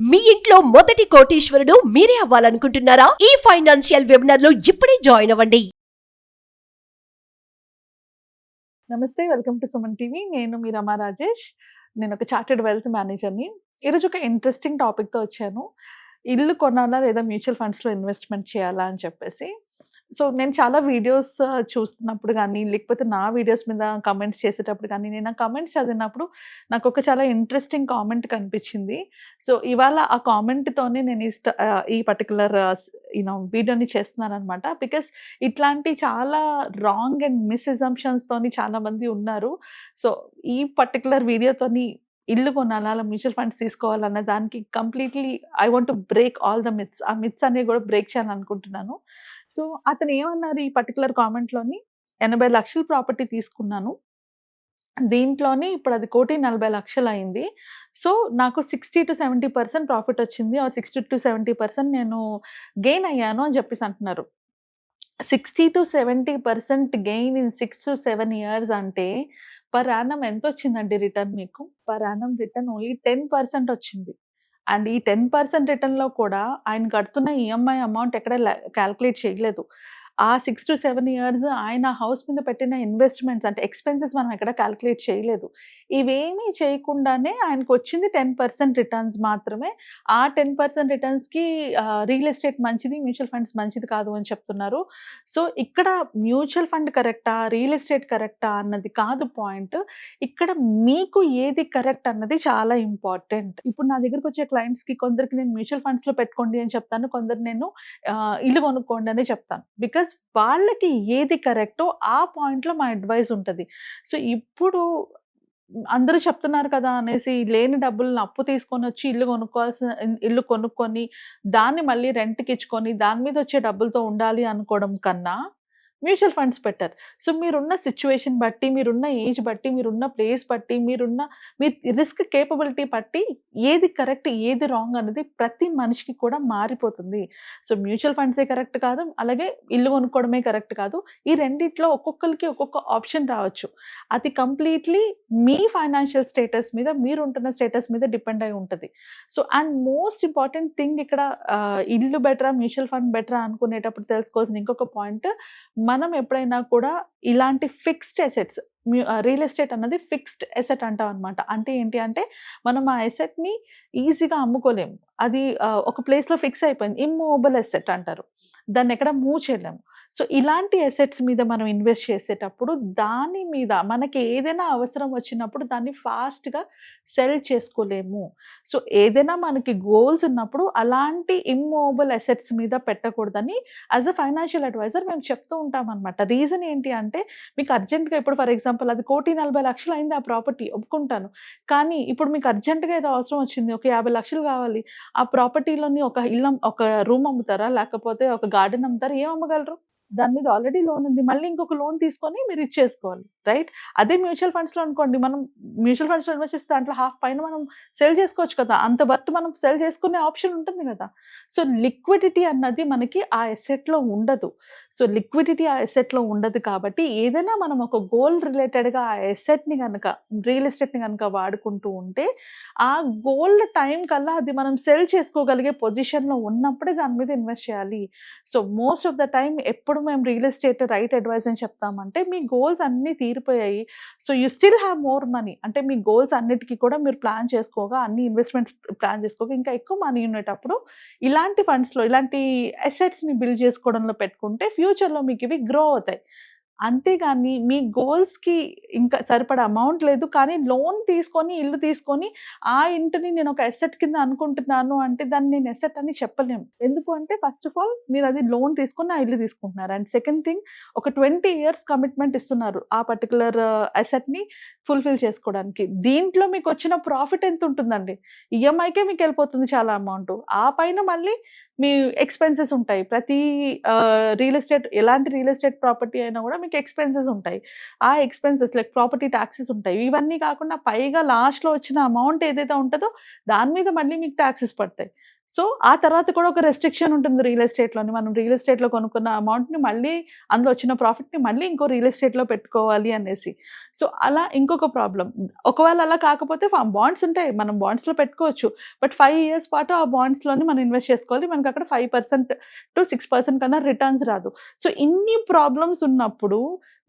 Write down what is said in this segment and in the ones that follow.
మీ ఇంట్లో మొదటి కోటీశ్వరుడు మీరే అవ్వాలనుకుంటున్నారా? ఈ ఫైనాన్షియల్ వెబినార్ లో ఇప్పుడే జాయిన్ అవ్వండి. నమస్తే, వెల్కమ్ టు సుమన్ టీవీ. నేను మీ రమా రాజేష్. నేను ఒక చార్టెడ్ వెల్త్ మేనేజర్ని. ఈరోజు ఒక ఇంట్రెస్టింగ్ టాపిక్తో వచ్చాను. ఇల్లు కొనాలా లేదా మ్యూచువల్ ఫండ్స్లో ఇన్వెస్ట్మెంట్ చేయాలా అని చెప్పేసి. సో నేను చాలా వీడియోస్ చూస్తున్నప్పుడు కానీ, లేకపోతే నా వీడియోస్ మీద కమెంట్స్ చేసేటప్పుడు కానీ, నేను ఆ కమెంట్స్ చదివినప్పుడు నాకు ఒక చాలా ఇంట్రెస్టింగ్ కామెంట్ కనిపించింది. సో ఇవాళ ఆ కామెంట్తోనే నేను ఈ పర్టికులర్ వీడియోని చేస్తున్నాను అనమాట. బికాస్ ఇట్లాంటి చాలా రాంగ్ అండ్ మిస్ అజంప్షన్స్తోని చాలామంది ఉన్నారు. సో ఈ పర్టికులర్ వీడియోతోని ఇల్లు కొనాలా, మ్యూచువల్ ఫండ్స్ తీసుకోవాలన్న దానికి completely I want to break all the myths. ఆ మిత్స్ అనేవి కూడా బ్రేక్ చేయాలనుకుంటున్నాను. సో అతను ఏమన్నారు ఈ పర్టికులర్ కామెంట్లోని, 80 లక్షల ప్రాపర్టీ తీసుకున్నాను, దీంట్లోని ఇప్పుడు అది 1,40,00,000 అయింది. సో నాకు 60-70% ప్రాఫిట్ వచ్చింది, ఆర్ 60-70% నేను గెయిన్ అయ్యాను అని చెప్పేసి అంటున్నారు. 60-70% గెయిన్ ఇన్ 6 to 7 years అంటే పర్ యానం ఎంత వచ్చిందండి రిటర్న్ మీకు? పర్ యానం రిటర్న్ ఓన్లీ 10% వచ్చింది. అండ్ ఈ 10% రిటర్న్‌లో కూడా ఆయన కడుతున్న ఈఎంఐ అమౌంట్ ఎక్కడ కాలిక్యులేట్ చేయలేదు. ఆ 6 to 7 years ఆయన హౌస్ మీద పెట్టిన ఇన్వెస్ట్‌మెంట్స్ అంటే ఎక్స్‌పెన్సెస్ మనం ఎక్కడ కాలిక్యులేట్ చేయలేదు. ఇవేమీ చేయకుండానే ఆయనకొచ్చింది 10% రిటర్న్స్ మాత్రమే. ఆ 10% రిటర్న్స్‌కి రియల్ ఎస్టేట్ మంచిది, మ్యూచువల్ ఫండ్స్ మంచిది కాదు అని చెప్తున్నారు. సో ఇక్కడ మ్యూచువల్ ఫండ్ కరెక్టా, రియల్ ఎస్టేట్ కరెక్టా అన్నది కాదు పాయింట్. ఇక్కడ మీకు ఏది కరెక్ట్ అన్నది చాలా ఇంపార్టెంట్. ఇప్పుడు నా దగ్గరకొచ్చే క్లయింట్స్‌కి కొందరికి నేను మ్యూచువల్ ఫండ్స్‌లో పెట్టుకోండి అని చెప్తాను. కొందరు నేను ఇల్లు కొనుక్కోండి అనే చెప్తాను. బికాస్ వాళ్ళకి ఏది కరెక్టో ఆ పాయింట్‌లో మా అడ్వైస్ ఉంటది. సో ఇప్పుడు అందరూ చెప్తున్నారు కదా అనేసి లేని డబ్బులను అప్పు తీసుకొనొచ్చి ఇల్లు కొనుక్కొని దాన్ని మళ్ళీ రెంట్‌కిచ్చుకొని దాని మీద వచ్చే డబ్బులతో ఉండాలి అనుకోవడం కన్నా మ్యూచువల్ ఫండ్స్ బెటర్. సో మీరున్న సిట్యుయేషన్ బట్టి, మీరున్న ఏజ్ బట్టి, మీరున్న ప్లేస్ బట్టి, మీ రిస్క్ కేపబిలిటీ బట్టి ఏది కరెక్ట్, ఏది రాంగ్ అన్నది ప్రతి మనిషికి కూడా మారిపోతుంది. సో మ్యూచువల్ ఫండ్సే కరెక్ట్ కాదు, అలాగే ఇల్లు కొనుక్కోవడమే కరెక్ట్ కాదు. ఈ రెండిట్లో ఒక్కొక్కరికి ఒక్కొక్క ఆప్షన్ రావచ్చు. అది కంప్లీట్‌లీ మీ ఫైనాన్షియల్ స్టేటస్ మీద, మీరుంటున్న స్టేటస్ మీద డిపెండ్ అయి ఉంటది. So and most important thing ఇక్కడ ఇల్లు బెటరా, మ్యూచువల్ ఫండ్ బెటరా అనుకునేటప్పుడు తెలుసుకోవాల్సిన ఇంకొక పాయింట్, మనం ఎప్పుడైనా కూడా ఇలాంటి ఫిక్స్డ్ అసెట్స్, రియల్ ఎస్టేట్ అన్నది ఫిక్స్డ్ అసెట్ అంటాం అనమాట. అంటే ఏంటి అంటే మనం ఆ అసెట్‌ని ఈజీగా అమ్ముకోలేము. అది ఒక ప్లేస్‌లో ఫిక్స్ అయిపోయింది. ఇమ్మూవబుల్ అసెట్ అంటారు. దాన్ని ఎక్కడ మూవ్ చేయలేము. సో ఇలాంటి అసెట్స్ మీద మనం ఇన్వెస్ట్ చేసేటప్పుడు దాని మీద మనకి ఏదైనా అవసరం వచ్చినప్పుడు దాన్ని ఫాస్ట్‌గా సెల్ చేసుకోలేము. సో ఏదైనా మనకి గోల్స్ ఉన్నప్పుడు అలాంటి ఇమ్మూవబుల్ అసెట్స్ మీద పెట్టకూడదని యాజ్ అ ఫైనాన్షియల్ అడ్వైజర్ మేము చెప్తూ ఉంటామనమాట. రీజన్ ఏంటి అంటే మీకు అర్జెంట్‌గా ఇప్పుడు ఫర్ ఎగ్జాంపుల్ అది 1,40,00,000 అయింది ఆ ప్రాపర్టీ, ఒప్పుకుంటాను. కానీ ఇప్పుడు మీకు అర్జెంట్‌గా ఏదో అవసరం వచ్చింది, ఒక 50,00,000 కావాలి. ఆ ప్రాపర్టీలోని ఒక రూమ్ అమ్ముతారా? లేకపోతే ఒక గార్డెన్ అమ్ముతారా? ఏం అమ్మగలరు? దాని మీద ఆల్రెడీ లోన్ ఉంది. మళ్ళీ ఇంకొక లోన్ తీసుకొని మీరు ఇచ్చేసుకోవాలి. రైట్? అదే మ్యూచువల్ ఫండ్స్‌లో అనుకోండి, మనం మ్యూచువల్ ఫండ్స్‌లో ఇన్వెస్ట్ చేస్తే దాంట్లో హాఫ్ పైన మనం సెల్ చేసుకోవచ్చు కదా! అంత వర్త్ మనం సెల్ చేసుకునే ఆప్షన్ ఉంటుంది కదా! సో లిక్విడిటీ అన్నది మనకి ఆ అసెట్‌లో ఉండదు. సో లిక్విడిటీ ఆ అసెట్‌లో ఉండదు కాబట్టి ఏదైనా మనం ఒక గోల్ రిలేటెడ్‌గా ఆ అసెట్‌ని గనక, రియల్ ఎస్టేట్‌ని గనక వాడుకుంటూ ఉంటే ఆ గోల్ టైం కల్లా అది మనం సెల్ చేసుకోగలిగే పొజిషన్‌లో ఉన్నప్పుడే దాని మీద ఇన్వెస్ట్ చేయాలి. So most of the time ఎప్పుడు మేము రియల్ ఎస్టేట్ రైట్ అడ్వైస్ అని చెప్తామంటే, మీ గోల్స్ అన్నీ తీరిపోయాయి. So you still have more money. అంటే మీ గోల్స్ అన్నిటికి కూడా మీరు ప్లాన్ చేసుకోగా, అన్ని ఇన్వెస్ట్మెంట్స్ ప్లాన్ చేసుకోగా ఇంకా ఎక్కువ మనీ ఉండేటప్పుడు ఇలాంటి ఫండ్స్‌లో, ఇలాంటి అసెట్స్‌ని బిల్డ్ చేసుకోవడంలో పెట్టుకుంటే ఫ్యూచర్‌లో మీకు ఇవి గ్రో అవుతాయి. అంతేగాని మీ గోల్స్‌కి ఇంకా సరిపడా అమౌంట్ లేదు, కానీ లోన్ తీసుకొని, ఇల్లు తీసుకొని ఆ ఇంటిని నేను ఒక అసెట్ కింద అనుకుంటున్నాను అంటే దాన్ని నేను అసెట్ అని చెప్పలేము. ఎందుకు అంటే ఫస్ట్ ఆఫ్ ఆల్ మీరు అది లోన్ తీసుకొని ఆ ఇల్లు తీసుకుంటున్నారు. అండ్ సెకండ్ థింగ్, ఒక 20 years కమిట్మెంట్ ఇస్తున్నారు ఆ పర్టిక్యులర్ అసెట్‌ని ఫుల్‌ఫిల్ చేసుకోవడానికి. దీంట్లో మీకొచ్చిన ప్రాఫిట్ ఎంత ఉంటుందండి? ఈఎంఐకే మీకెళ్ళిపోతుంది చాలా అమౌంట్. ఆ పైన మళ్ళీ మీ ఎక్స్‌పెన్సెస్ ఉంటాయి. ప్రతి రియల్ ఎస్టేట్, ఎలాంటి రియల్ ఎస్టేట్ ప్రాపర్టీ అయినా కూడా మీకు మీకు ఎక్స్‌పెన్సెస్ ఉంటాయి. ఆ ఎక్స్‌పెన్సెస్ లైక్ ప్రాపర్టీ టాక్సెస్ ఉంటాయి. ఇవన్నీ కాకుండా పైగా లాస్ట్‌లో వచ్చిన అమౌంట్ ఏదైతే ఉంటదో దాని మీద మళ్ళీ మీకు టాక్సెస్ పడతాయి. సో, ఆ తర్వాత కూడా ఒక రెస్ట్రిక్షన్ ఉంటుంది రియల్ ఎస్టేట్‌లోని. మనం రియల్ ఎస్టేట్‌లో కొనుక్కున్న అమౌంట్‌ని మళ్ళీ అందులో వచ్చిన ప్రాఫిట్‌ని మళ్ళీ ఇంకో రియల్ ఎస్టేట్‌లో పెట్టుకోవాలి అనేసి. సో, అలా ఇంకొక ప్రాబ్లమ్. ఒకవేళ అలా కాకపోతే బాండ్స్ ఉంటాయి. మనం బాండ్స్‌లో పెట్టుకోవచ్చు. బట్ 5 ఇయర్స్ పాటు ఆ బాండ్స్‌లోని మనం ఇన్వెస్ట్ చేసుకోవాలి. మనకక్కడ 5% to 6% కన్నా రిటర్న్స్ రాదు. సో, ఇన్ని ప్రాబ్లమ్స్ ఉన్నప్పుడు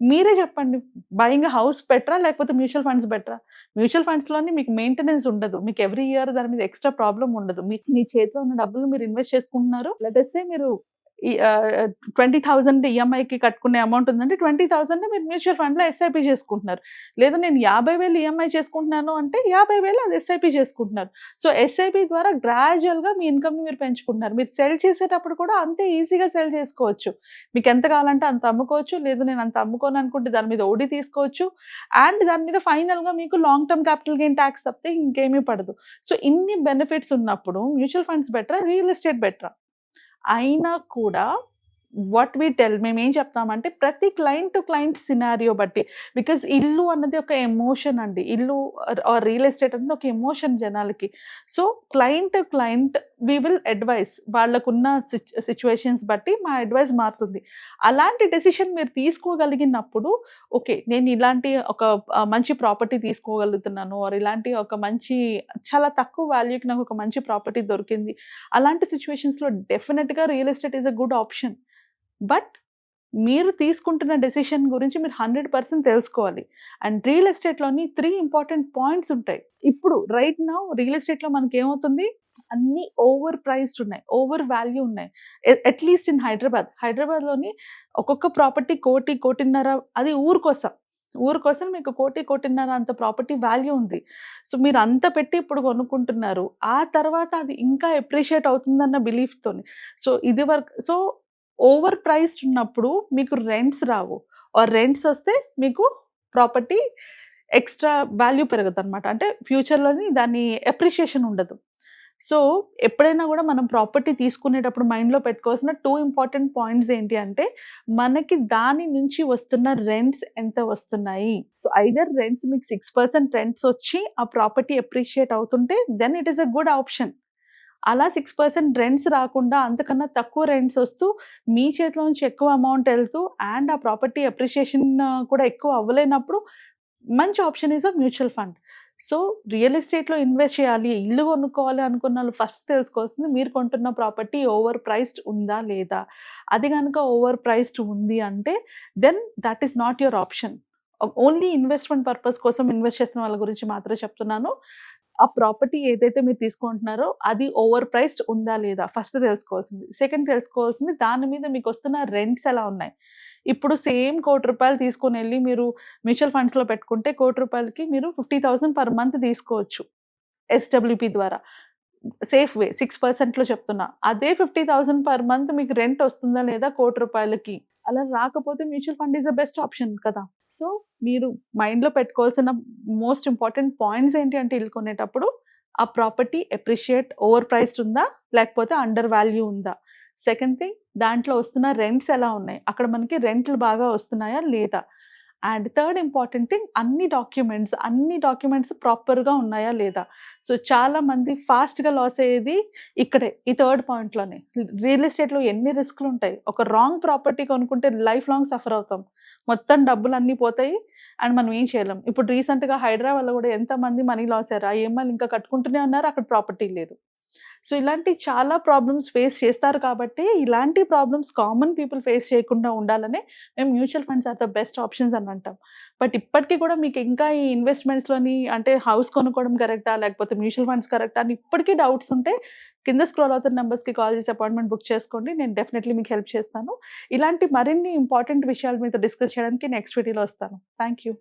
మీరే చెప్పండి. బయింగ్ ఎ హౌస్ బెటరా? లేకపోతే మ్యూచువల్ ఫండ్స్ బెటరా? మ్యూచువల్ ఫండ్స్‌లోని మీకు మెయింటెనెన్స్ ఉండదు. మీకు ఎవ్రీ ఇయర్ దాని మీద ఎక్స్‌ట్రా ప్రాబ్లమ్ ఉండదు. మీ చేతిలో ఉన్న డబ్బులు మీరు ఇన్వెస్ట్ చేసుకుంటున్నారు. లెట్స్ సే మీరు ఈ 20,000 ఈఎంఐకి కట్టుకునే అమౌంట్ ఉందంటే 20,000 మీరు మ్యూచువల్ ఫండ్‌లో ఎస్ఐపి చేసుకుంటున్నారు. లేదు నేను 50,000 ఈఎంఐ చేసుకుంటున్నాను అంటే 50,000 అది ఎస్ఐపి చేసుకుంటున్నారు. సో, ఎస్ఐపి ద్వారా గ్రాడ్యుయల్‌గా మీ ఇన్‌కమ్‌ని మీరు పెంచుకుంటున్నారు. మీరు సెల్ చేసేటప్పుడు కూడా అంతే ఈజీగా సెల్ చేసుకోవచ్చు. మీకు ఎంత కావాలంటే అంత అమ్ముకోవచ్చు. లేదు నేను అంత అమ్ముకోను అనుకుంటే దాని మీద ఓడి తీసుకోవచ్చు. అండ్ దాని మీద ఫైనల్‌గా మీకు long term capital gain talks తప్పితే ఇంకేమీ పడదు. సో, ఇన్ని బెనిఫిట్స్ ఉన్నప్పుడు మ్యూచువల్ ఫండ్స్ బెటరా? రియల్ ఎస్టేట్ బెటరా? అయినా కూడా వాట్ వి టెల్ మేమేం చెప్తామంటే ప్రతి క్లయింట్ టు క్లయింట్ సినారియో బట్టి. బికాజ్ ఇల్లు అన్నది ఒక ఎమోషన్ అండి. ఇల్లు ఆర్ రియల్ ఎస్టేట్ అనేది ఒక ఎమోషన్ జనాలకి. So, client to client we will advise. వాళ్ళకున్న సిట్యుయేషన్స్ బట్టి మా అడ్వైస్ మారుతుంది. అలాంటి డెసిషన్ మీరు తీసుకోగలిగినప్పుడు ఓకే. నేను ఇలాంటి ఒక మంచి ప్రాపర్టీ తీసుకోగలుగుతున్నాను. ఆర్ ఇలాంటి ఒక మంచి చాలా తక్కువ వాల్యూకి నాకు ఒక మంచి ప్రాపర్టీ దొరికింది. అలాంటి సిట్యుయేషన్స్‌లో డెఫినిట్‌గా real estate is a good option. But మీరు తీసుకుంటున్న డెసిషన్ గురించి మీరు 100% తెలుసుకోవాలి. అండ్ రియల్ ఎస్టేట్‌లోని 3 ఇంపార్టెంట్ పాయింట్స్ ఉంటాయి. ఇప్పుడు రైట్ నౌ రియల్ ఎస్టేట్‌లో మనకేమవుతుంది? అన్నీ ఓవర్ ప్రైస్డ్ ఉన్నాయి. ఓవర్ వాల్యూ ఉన్నాయి. At least in Hyderabad. హైదరాబాద్‌లోని ఒక్కొక్క ప్రాపర్టీ 1,00,00,000, 1,50,00,000 అది ఊరు కోసం మీకు 1,00,00,000, 1,50,00,000 అంత ప్రాపర్టీ వాల్యూ ఉంది. సో, మీరు అంత పెట్టి ఇప్పుడు కొనుక్కుంటున్నారు. ఆ తర్వాత అది ఇంకా అప్రిషియేట్ అవుతుందన్న బిలీఫ్‌తోని. సో, ఓవర్ ప్రైస్డ్ ఉన్నప్పుడు మీకు రెంట్స్ రావు. ఆర్ రెంట్స్ వస్తే మీకు ప్రాపర్టీ ఎక్స్‌ట్రా వాల్యూ పెరగదనమాట. అంటే ఫ్యూచర్‌లోని దాని అప్రిషియేషన్ ఉండదు. సో, ఎప్పుడైనా గూడా మనం ప్రాపర్టీ తీసుకునేటప్పుడు మైండ్‌లో పెట్టుకోవాల్సిన 2 ఇంపార్టెంట్ పాయింట్స్ ఏంటి అంటే, మనకి దాని నుంచి వస్తున్న రెంట్స్ ఎంత వస్తున్నాయి. సో, ఐదర్ రెంట్స్ మీకు 6% రెంట్స్ వచ్చి ఆ ప్రాపర్టీ అప్రిషియేట్ అవుతుంటే then it is a good option. అలా 6% రెంట్స్ రాకుండా అంతకన్నా తక్కువ రెంట్స్ వస్తూ, మీ చేతిలో నుంచి ఎక్కువ అమౌంట్ ఎళ్తూ అండ్ ఆ ప్రాపర్టీ అప్రిషియేషన్ కూడా ఎక్కువ అవ్వలేనప్పుడు మంచి option is a mutual fund. So, real ఎస్టేట్‌లో ఇన్వెస్ట్ చేయాలి, ఇల్లు కొనుక్కోవాలి అనుకున్నోళ్ళు ఫస్ట్ తెలుసుకోవాల్సింది మీరు కొంటున్న ప్రాపర్టీ ఓవర్ ప్రైస్డ్ ఉందా? లేదా? అది గనుక ఓవర్ ప్రైస్డ్ ఉంది అంటే then that is not your option. Only investment purpose కోసం ఇన్వెస్ట్ చేస్తున్న వాళ్ళ గురించి మాత్రమే చెప్తున్నాను. ఆ ప్రాపర్టీ ఏదైతే మీరు తీసుకుంటున్నారో అది ఓవర్ ప్రైస్డ్ ఉందా? లేదా? ఫస్ట్ తెలుసుకోవాల్సింది. సెకండ్ తెలుసుకోవాల్సింది దాని మీద మీకొస్తున్న రెంట్స్ ఎలా ఉన్నాయి? ఇప్పుడు సేమ్ రూ. 1,00,00,000 తీసుకొనెళ్ళి మీరు మ్యూచువల్ ఫండ్స్‌లో పెట్టుకుంటే రూ. 1,00,00,000కి మీరు 50,000 పర్ మంత్ తీసుకోవచ్చు. ఎస్‌డబ్ల్యూపీ ద్వారా. సేఫ్ వే 6%లో చెప్తున్నా. అదే 50,000 పర్ మంత్ మీకు రెంట్ వస్తుందా లేదా రూ. 1,00,00,000కి? అలా రాకపోతే mutual fund is the best option కదా! సో, మీరు మైండ్‌లో పెట్టుకోవాల్సిన మోస్ట్ ఇంపార్టెంట్ పాయింట్స్ ఏంటి అంటే ఇల్లు కొనేటప్పుడు ఆ ప్రాపర్టీ అప్రిషియేట్ ఓవర్ ప్రైస్డ్ ఉందా? లేకపోతే అండర్ వాల్యూ ఉందా? సెకండ్ థింగ్ దాంట్లో వస్తున్న రెంట్స్ ఎలా ఉన్నాయి? అక్కడ మనకి రెంట్‌లు బాగా వస్తున్నాయా? లేదా? అండ్ థర్డ్ ఇంపార్టెంట్ థింగ్ అన్ని డాక్యుమెంట్స్ ప్రాపర్‌గా ఉన్నాయా? లేదా? సో, చాలామంది ఫాస్ట్‌గా లాస్ అయ్యేది ఇక్కడే. ఈ థర్డ్ పాయింట్‌లోనే. రియల్ ఎస్టేట్‌లో ఎన్ని రిస్క్‌లుంటాయి. ఒక రాంగ్ ప్రాపర్టీ కొనుక్కుంటే లైఫ్ లాంగ్ సఫర్ అవుతాం. మొత్తం డబ్బులన్నీ పోతాయి. అండ్ మనం ఏం చేయలేం. ఇప్పుడు రీసెంట్‌గా హైదరాబాద్‌లో గూడా ఎంతమంది మనీ లాస్ అయ్యారు. ఆ ఈఎంఐలు ఇంకా కట్టుకుంటూనే ఉన్నారు. అక్కడ ప్రాపర్టీ లేదు. సో, ఇలాంటి చాలా ప్రాబ్లమ్స్ ఫేస్ చేస్తారు కాబట్టి, ఇలాంటి ప్రాబ్లమ్స్ కామన్ పీపుల్ ఫేస్ చేయకుండా ఉండాలనే మేము mutual funds are the best options అని అంటాం. బట్ ఇప్పటికి కూడా మీకు ఇంకా ఈ ఇన్వెస్ట్‌మెంట్స్‌లోని అంటే హౌస్ కొనుక్కోవడం కరెక్టా? లేకపోతే మ్యూచువల్ ఫండ్స్ కరెక్టా? అని ఇప్పటికీ డౌట్స్ ఉంటే కింద స్క్రోల్ అవుతున్న నంబర్స్‌కి కాల్ చేసి అపాయింట్‌మెంట్ బుక్ చేసుకోండి. నేను డెఫినెట్‌లీ మీకు హెల్ప్ చేస్తాను. ఇలాంటి మరిన్ని ఇంపార్టెంట్ విషయాల మీద డిస్కస్ చేయడానికి నెక్స్ట్ వీడియోలో వస్తాను. Thank you.